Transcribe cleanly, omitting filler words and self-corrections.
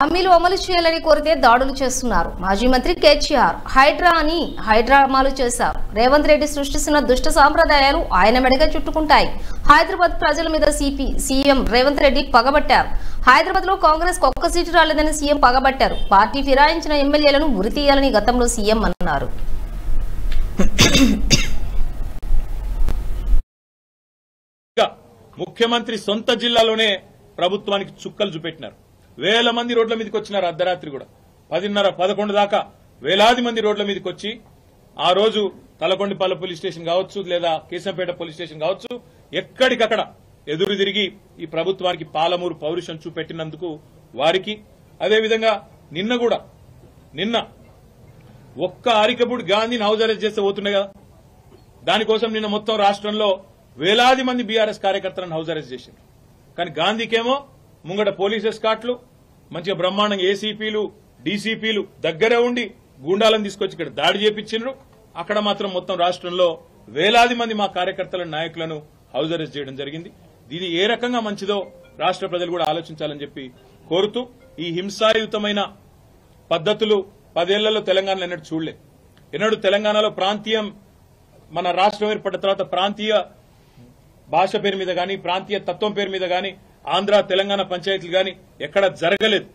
హామీలు అమలు చేయాలని కోరితే దాడులు చేస్తున్నారు. మాజీ మంత్రి కేటీఆర్ హైడ్రా అని హైడ్రామాలు చేశారు. రేవంత్ రెడ్డి సృష్టిస్తున్న దుష్ట సాంప్రదాయాలు ఆయన మెడగా చుట్టుకుంటాయి. హైదరాబాద్ ప్రజల మీద సీఎం రేవంత్ రెడ్డి పగబట్టారు. హైదరాబాద్ లో కాంగ్రెస్ ఒక్క సీటు రాలేదని సీఎం పగబట్టారు. పార్టీ ఫిరాయించిన ఎమ్మెల్యేలను ఉరితీయాలని గతంలో సీఎం అన్నారు. ముఖ్యమంత్రి సొంత జిల్లాలోనే ప్రభుత్వానికి చుక్కలు చూపెట్టినారు. వేల మంది రోడ్ల మీదకి వచ్చినారు. అర్ధరాత్రి కూడా 10:30, 11 దాకా వేలాది మంది రోడ్ల మీదకి వచ్చి ఆ రోజు తలకొండపల్లి పోలీస్ స్టేషన్ కావచ్చు, లేదా కేశంపేట పోలీస్ స్టేషన్ కావచ్చు, ఎక్కడికక్కడ ఎదురు తిరిగి ఈ ప్రభుత్వానికి పాలమూరు పౌరుషం చూపెట్టినందుకు వారికి, అదేవిధంగా నిన్న ఒక్క అరికపూడి గాంధీని హౌస్ అరెస్ట్ చేస్తే పోతున్నాయి కదా, దానికోసం నిన్న మొత్తం రాష్ట్రంలో వేలాది మంది బీఆర్ఎస్ కార్యకర్తలను హౌస్ అరెస్ట్ చేశారు. కానీ గాంధీకేమో ముంగట పోలీస్ ఎస్కాట్లు, మంచిగా బ్రహ్మాండంగా ఏసీపీలు, డీసీపీలు దగ్గరే ఉండి గూండాలను తీసుకొచ్చి ఇక్కడ దాడి చేపించిండ్రు. అక్కడ మాత్రం మొత్తం రాష్ట్రంలో వేలాది మంది మా కార్యకర్తల నాయకులను హౌస్ అరెస్ట్ చేయడం జరిగింది. ఇది ఏ రకంగా మంచిదో రాష్ట్ర ప్రజలు కూడా ఆలోచించాలని చెప్పి కోరుతూ, ఈ హింసాయుతమైన పద్ధతులు 10 ఏళ్లలో తెలంగాణలో ఎన్నడూ చూడలే. ఎన్నడూ తెలంగాణలో ప్రాంతీయం, మన రాష్ట్రం ఏర్పడిన తర్వాత ప్రాంతీయ భాష పేరు మీద గాని, ప్రాంతీయ తత్వం పేరు మీద గాని, ఆంధ్ర తెలంగాణ పంచాయతీలు గాని ఎక్కడ జరగలేదు.